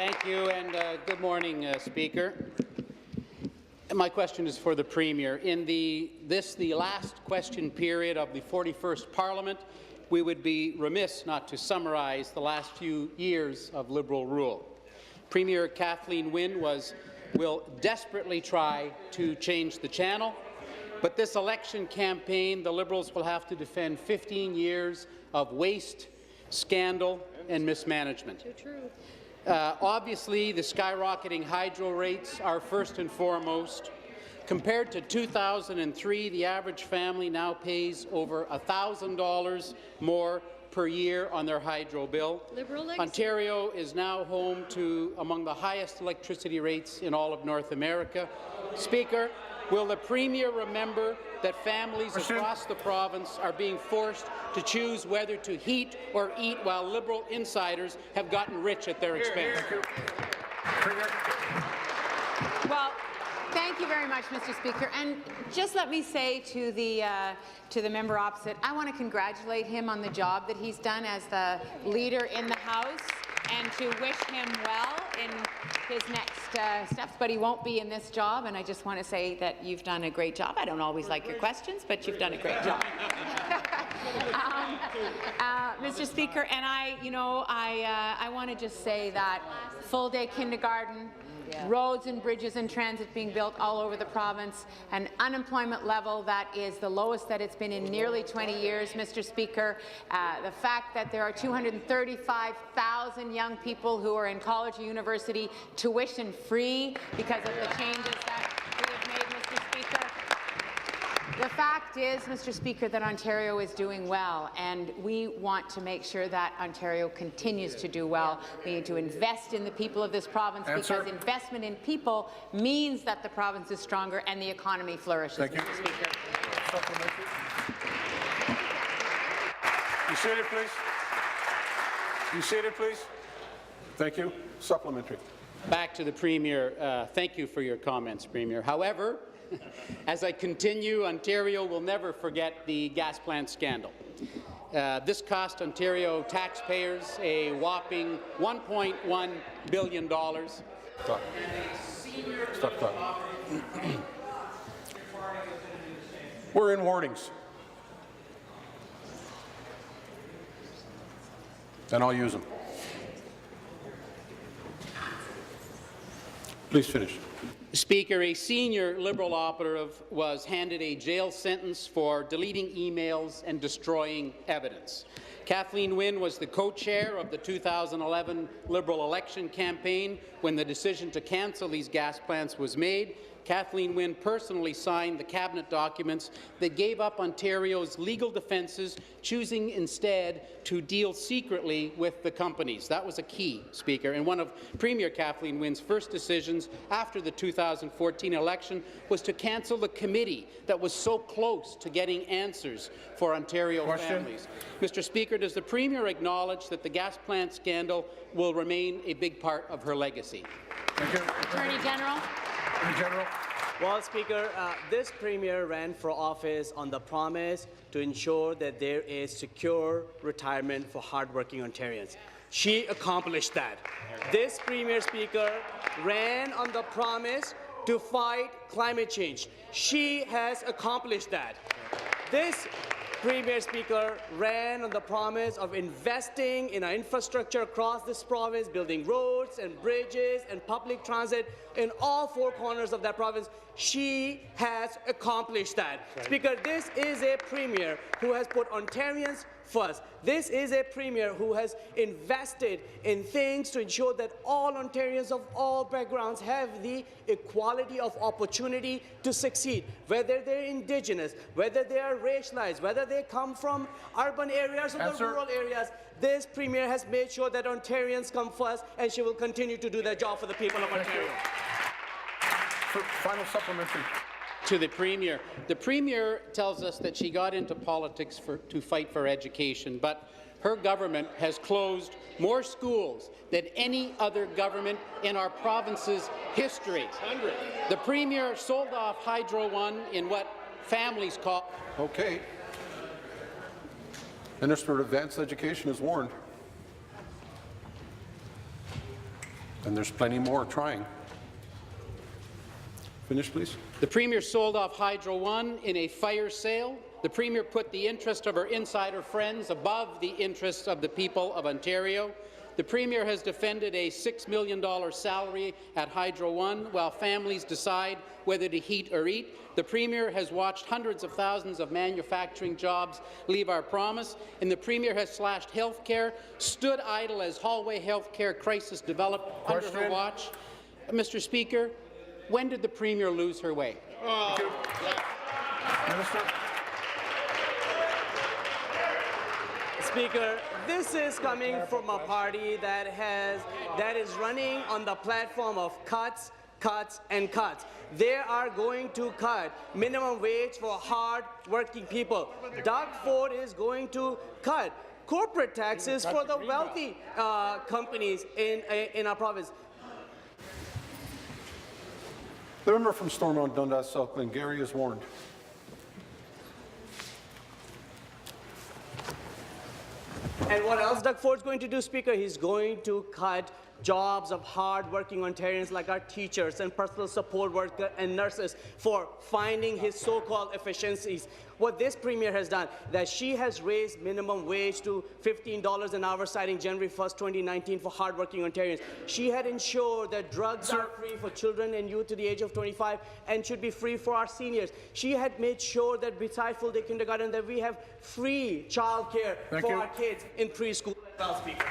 Thank you, and good morning, Speaker. My question is for the Premier. In the last question period of the 41st Parliament, we would be remiss not to summarize the last few years of Liberal rule. Premier Kathleen Wynne will desperately try to change the channel, but this election campaign, the Liberals will have to defend 15 years of waste, scandal, and mismanagement. Obviously, the skyrocketing hydro rates are first and foremost. Compared to 2003, the average family now pays over $1,000 more per year on their hydro bill. Ontario is now home to among the highest electricity rates in all of North America. Speaker, will the Premier remember that families across the province are being forced to choose whether to heat or eat while Liberal insiders have gotten rich at their expense? Well, thank you very much, Mr. Speaker. And just let me say to the member opposite, I want to congratulate him on the job that he's done as the leader in the House, and to wish him well in his next steps, but he won't be in this job, and I just want to say that you've done a great job. I don't always like your questions, but you've done a great job. Mr. Speaker, and I want to just say that full-day kindergarten, roads and bridges and transit being built all over the province, an unemployment level that is the lowest that it's been in nearly 20 years, Mr. Speaker. The fact that there are 235,000 young people who are in college or university tuition-free because of the changes that we have made, Mr. Speaker. The fact is, Mr. Speaker, that Ontario is doing well, and we want to make sure that Ontario continues to do well. We need to invest in the people of this province, because investment in people means that the province is stronger and the economy flourishes, Mr. Speaker. You seated, please. You seated, please. Thank you. Supplementary. Back to the Premier. Thank you for your comments, Premier. However, as I continue, Ontario will never forget the gas plant scandal. This cost Ontario taxpayers a whopping $1.1 billion. Stop. Stop. We're in warnings, and I'll use them. Please finish. Speaker, a senior Liberal operative was handed a jail sentence for deleting emails and destroying evidence. Kathleen Wynne was the co-chair of the 2011 Liberal election campaign when the decision to cancel these gas plants was made. Kathleen Wynne personally signed the cabinet documents that gave up Ontario's legal defences, choosing instead to deal secretly with the companies. That was a key, Speaker, and one of Premier Kathleen Wynne's first decisions after the 2014 election was to cancel the committee that was so close to getting answers for Ontario families. Mr. Speaker, does the Premier acknowledge that the gas plant scandal will remain a big part of her legacy? Thank you. Attorney General. Well, Speaker, this Premier ran for office on the promise to ensure that there is secure retirement for hardworking Ontarians. She accomplished that. This Premier, Speaker, ran on the promise to fight climate change. She has accomplished that. This Premier, Speaker, ran on the promise of investing in our infrastructure across this province, building roads and bridges and public transit in all four corners of that province. She has accomplished that. Speaker, this is a Premier who has put Ontarians first. This is a Premier who has invested in things to ensure that all Ontarians of all backgrounds have the equality of opportunity to succeed, whether they're Indigenous, whether they are racialized, whether they come from urban areas or the rural areas. This Premier has made sure that Ontarians come first, and she will continue to do that job for the people of Ontario. Final supplementary. To the Premier. The Premier tells us that she got into politics to fight for education, but her government has closed more schools than any other government in our province's history. The Premier sold off Hydro One in what families call— Okay. Minister of Advanced Education is warned. And there's plenty more trying. Finish, please. The Premier sold off Hydro One in a fire sale. The Premier put the interest of her insider friends above the interests of the people of Ontario. The Premier has defended a $6 million salary at Hydro One while families decide whether to heat or eat. The Premier has watched hundreds of thousands of manufacturing jobs leave our province, and the Premier has slashed health care, stood idle as hallway health care crisis developed under her watch. Mr. Speaker, when did the Premier lose her way? Minister. Speaker, this is coming from a party that is running on the platform of cuts, cuts, and cuts. They are going to cut minimum wage for hard-working people. gov't is going to cut corporate taxes for the wealthy companies in our province. The member from Stormont, Dundas, South Glengarry is warned. And what else gov't is going to do, Speaker? He's going to cut jobs of hard-working Ontarians like our teachers and personal support workers and nurses for finding his so-called efficiencies. What this Premier has done, that she has raised minimum wage to $15 an hour, citing January 1st, 2019 for hard-working Ontarians. She had ensured that drugs are free for children and youth to the age of 25 and should be free for our seniors. She had made sure that besides full-day kindergarten that we have free childcare for our kids in preschool as well, Speaker.